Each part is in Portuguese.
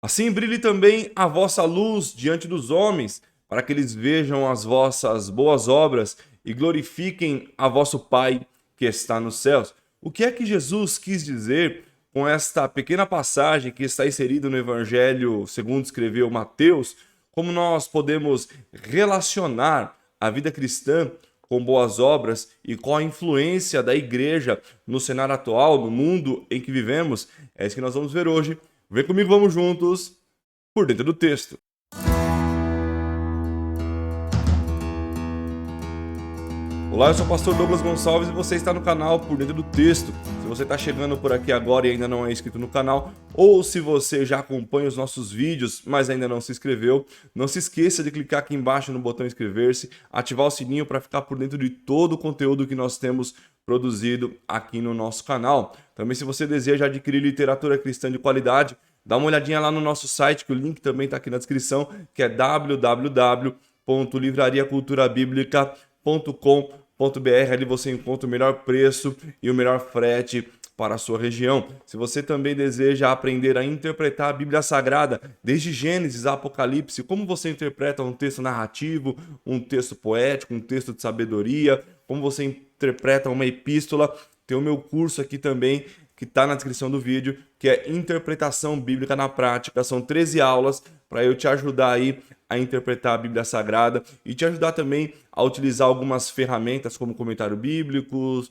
Assim brilhe também a vossa luz diante dos homens, para que eles vejam as vossas boas obras e glorifiquem a vosso Pai que está nos céus. O que é que Jesus quis dizer com esta pequena passagem que está inserida no Evangelho, segundo escreveu Mateus? Como nós podemos relacionar a vida cristã com boas obras e qual a influência da igreja no cenário atual, no mundo em que vivemos? É isso que nós vamos ver hoje. Vem comigo, vamos juntos por dentro do texto. Olá, eu sou o pastor Douglas Gonçalves e você está no canal Por Dentro do Texto. Se você está chegando por aqui agora e ainda não é inscrito no canal, ou se você já acompanha os nossos vídeos, mas ainda não se inscreveu, não se esqueça de clicar aqui embaixo no botão inscrever-se, ativar o sininho para ficar por dentro de todo o conteúdo que nós temos produzido aqui no nosso canal. Também, se você deseja adquirir literatura cristã de qualidade, dá uma olhadinha lá no nosso site, que o link também está aqui na descrição, que é www.livrariaculturabiblica.com.br. Ali você encontra o melhor preço e o melhor frete para a sua região. Se você também deseja aprender a interpretar a Bíblia Sagrada, desde Gênesis a Apocalipse, como você interpreta um texto narrativo, um texto poético, um texto de sabedoria, como você interpreta uma epístola, tem o meu curso aqui também, que está na descrição do vídeo, que é Interpretação Bíblica na Prática. São 13 aulas para eu te ajudar aí a interpretar a Bíblia Sagrada e te ajudar também a utilizar algumas ferramentas como comentários bíblicos,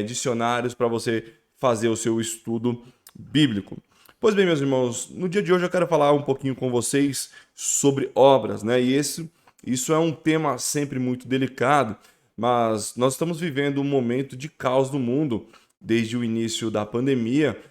dicionários para você fazer o seu estudo bíblico. Pois bem, meus irmãos, no dia de hoje eu quero falar um pouquinho com vocês sobre obras, né? E isso é um tema sempre muito delicado, mas nós estamos vivendo um momento de caos no mundo desde o início da pandemia.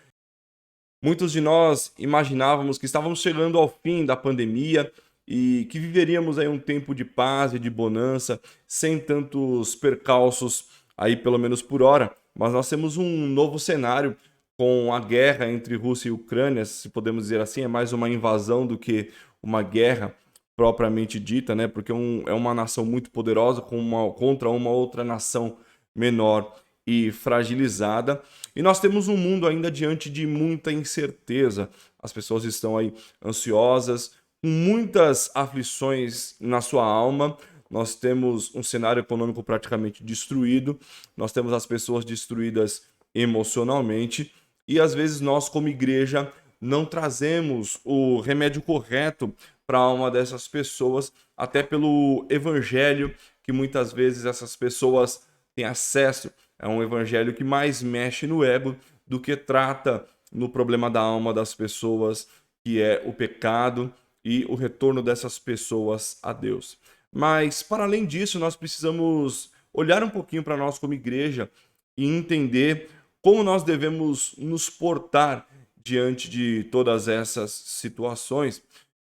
Muitos de nós imaginávamos que estávamos chegando ao fim da pandemia e que viveríamos aí um tempo de paz e de bonança, sem tantos percalços aí pelo menos por hora. Mas nós temos um novo cenário com a guerra entre Rússia e Ucrânia, se podemos dizer assim, é mais uma invasão do que uma guerra propriamente dita, né? Porque é uma nação muito poderosa contra uma outra nação menor e fragilizada. E nós temos um mundo ainda diante de muita incerteza. As pessoas estão aí ansiosas, com muitas aflições na sua alma. Nós temos um cenário econômico praticamente destruído, nós temos as pessoas destruídas emocionalmente e às vezes nós, como igreja, não trazemos o remédio correto para a alma dessas pessoas, até pelo evangelho que muitas vezes essas pessoas têm acesso. É um evangelho que mais mexe no ego do que trata no problema da alma das pessoas, que é o pecado e o retorno dessas pessoas a Deus. Mas, para além disso, nós precisamos olhar um pouquinho para nós como igreja e entender como nós devemos nos portar diante de todas essas situações.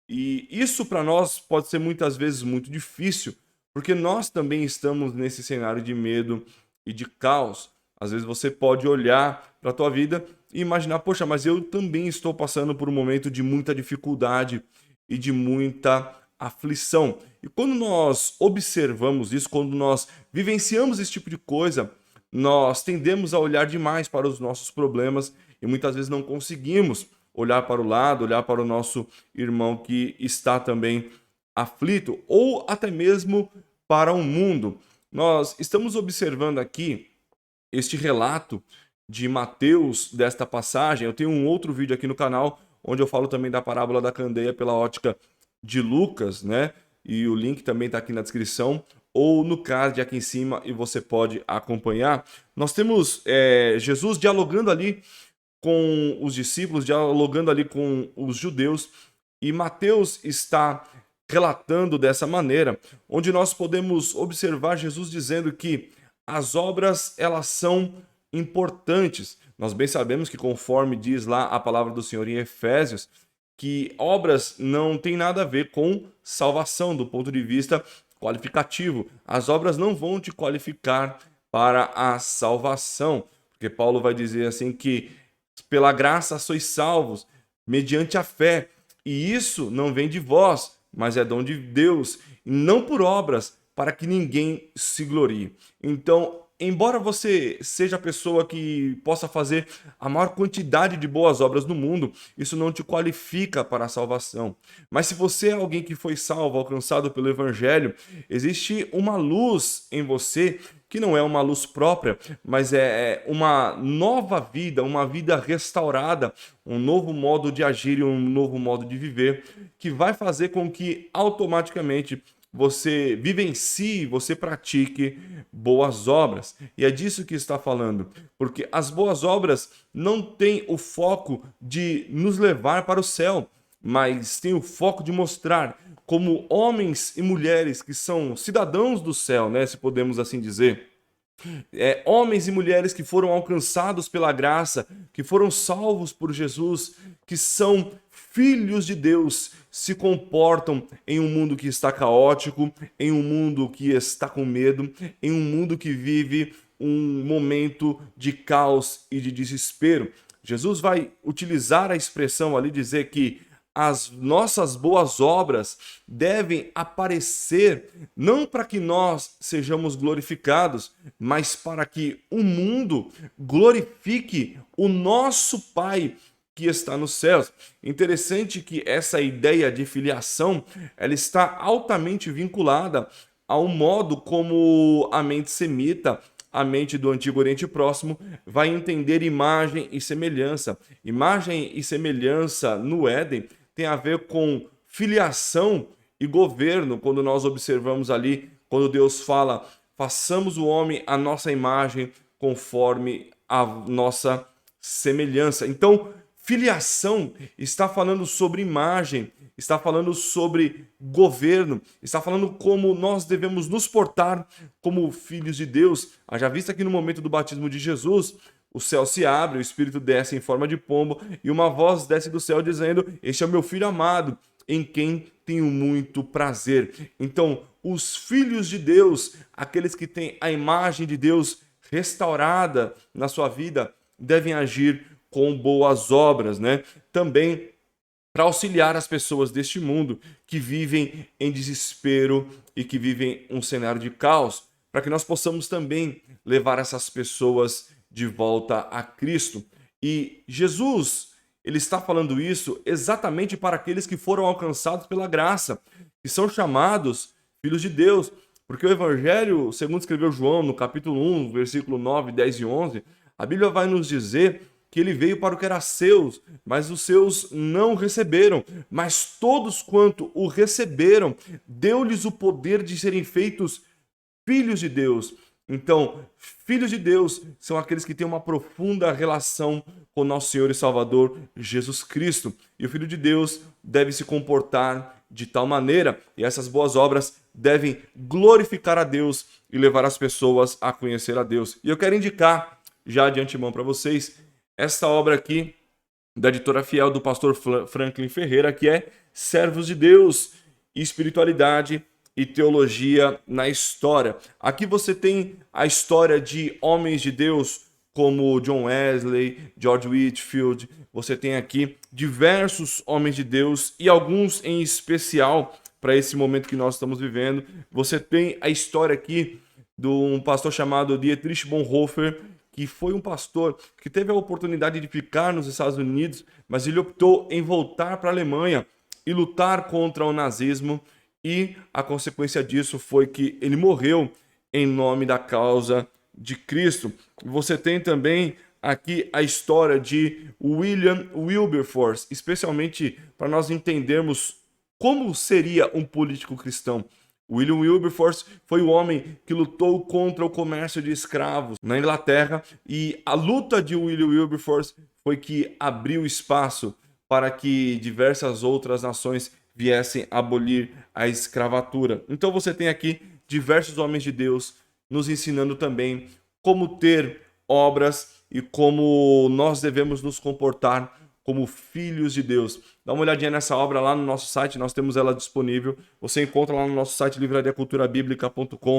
E isso para nós pode ser muitas vezes muito difícil, porque nós também estamos nesse cenário de medo e de caos. Às vezes você pode olhar para a tua vida e imaginar, poxa, mas eu também estou passando por um momento de muita dificuldade e de muita aflição. E quando nós observamos isso, quando nós vivenciamos esse tipo de coisa, nós tendemos a olhar demais para os nossos problemas e muitas vezes não conseguimos olhar para o lado, olhar para o nosso irmão que está também aflito, ou até mesmo para o mundo. Nós estamos observando aqui este relato de Mateus desta passagem. Eu tenho um outro vídeo aqui no canal onde eu falo também da parábola da candeia pela ótica de Lucas, né? E o link também está aqui na descrição ou no card aqui em cima e você pode acompanhar. Nós temos Jesus dialogando ali com os discípulos, dialogando ali com os judeus, e Mateus está relatando dessa maneira, onde nós podemos observar Jesus dizendo que as obras, elas são importantes. Nós bem sabemos que, conforme diz lá a palavra do Senhor em Efésios, que obras não tem nada a ver com salvação do ponto de vista qualificativo. As obras não vão te qualificar para a salvação, porque Paulo vai dizer assim que pela graça sois salvos, mediante a fé. E isso não vem de vós, mas é dom de Deus, e não por obras, para que ninguém se glorie. Então, embora você seja a pessoa que possa fazer a maior quantidade de boas obras no mundo, isso não te qualifica para a salvação. Mas se você é alguém que foi salvo, alcançado pelo Evangelho, existe uma luz em você que não é uma luz própria, mas é uma nova vida, uma vida restaurada, um novo modo de agir e um novo modo de viver, que vai fazer com que automaticamente você vivencie, você pratique boas obras. E é disso que está falando, porque as boas obras não têm o foco de nos levar para o céu, mas tem o foco de mostrar como homens e mulheres que são cidadãos do céu, né, se podemos assim dizer, homens e mulheres que foram alcançados pela graça, que foram salvos por Jesus, que são filhos de Deus, se comportam em um mundo que está caótico, em um mundo que está com medo, em um mundo que vive um momento de caos e de desespero. Jesus vai utilizar a expressão ali, dizer que as nossas boas obras devem aparecer não para que nós sejamos glorificados, mas para que o mundo glorifique o nosso Pai que está nos céus. Interessante que essa ideia de filiação, ela está altamente vinculada ao modo como a mente semita, a mente do Antigo Oriente Próximo, vai entender imagem e semelhança. Imagem e semelhança no Éden tem a ver com filiação e governo, quando nós observamos ali, quando Deus fala, façamos o homem à nossa imagem, conforme a nossa semelhança. Então, filiação está falando sobre imagem, está falando sobre governo, está falando como nós devemos nos portar como filhos de Deus. Haja vista que no momento do batismo de Jesus, o céu se abre, o Espírito desce em forma de pombo e uma voz desce do céu dizendo: este é o meu filho amado, em quem tenho muito prazer. Então, os filhos de Deus, aqueles que têm a imagem de Deus restaurada na sua vida, devem agir com boas obras, né? Também para auxiliar as pessoas deste mundo que vivem em desespero e que vivem um cenário de caos, para que nós possamos também levar essas pessoas de volta a Cristo. E Jesus, ele está falando isso exatamente para aqueles que foram alcançados pela graça, que são chamados filhos de Deus, porque o Evangelho, segundo escreveu João, no capítulo 1, versículo 9, 10 e 11, a Bíblia vai nos dizer que ele veio para o que era seus, mas os seus não receberam. Mas todos quanto o receberam, deu-lhes o poder de serem feitos filhos de Deus. Então, filhos de Deus são aqueles que têm uma profunda relação com nosso Senhor e Salvador Jesus Cristo. E o Filho de Deus deve se comportar de tal maneira, e essas boas obras devem glorificar a Deus e levar as pessoas a conhecer a Deus. E eu quero indicar, já de antemão para vocês, esta obra aqui, da editora Fiel, do pastor Franklin Ferreira, que é Servos de Deus, Espiritualidade e Teologia na História. Aqui você tem a história de homens de Deus como John Wesley, George Whitefield. Você tem aqui diversos homens de Deus e alguns em especial para esse momento que nós estamos vivendo. Você tem a história aqui de um pastor chamado Dietrich Bonhoeffer, que foi um pastor que teve a oportunidade de ficar nos Estados Unidos, mas ele optou em voltar para a Alemanha e lutar contra o nazismo, e a consequência disso foi que ele morreu em nome da causa de Cristo. Você tem também aqui a história de William Wilberforce, especialmente para nós entendermos como seria um político cristão. William Wilberforce foi o homem que lutou contra o comércio de escravos na Inglaterra, e a luta de William Wilberforce foi que abriu espaço para que diversas outras nações viessem abolir a escravatura. Então você tem aqui diversos homens de Deus nos ensinando também como ter obras e como nós devemos nos comportar como filhos de Deus. Dá uma olhadinha nessa obra lá no nosso site, nós temos ela disponível. Você encontra lá no nosso site livrariaculturabiblica.com.br.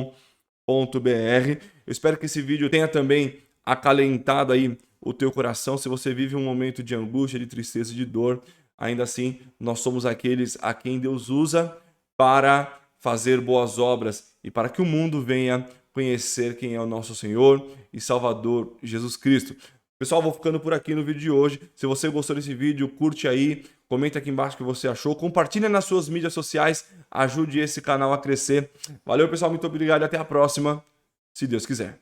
Eu espero que esse vídeo tenha também acalentado aí o teu coração. Se você vive um momento de angústia, de tristeza e de dor, ainda assim, nós somos aqueles a quem Deus usa para fazer boas obras e para que o mundo venha conhecer quem é o nosso Senhor e Salvador Jesus Cristo. Pessoal, vou ficando por aqui no vídeo de hoje. Se você gostou desse vídeo, curte aí, comenta aqui embaixo o que você achou, compartilha nas suas mídias sociais, ajude esse canal a crescer. Valeu, pessoal, muito obrigado e até a próxima, se Deus quiser.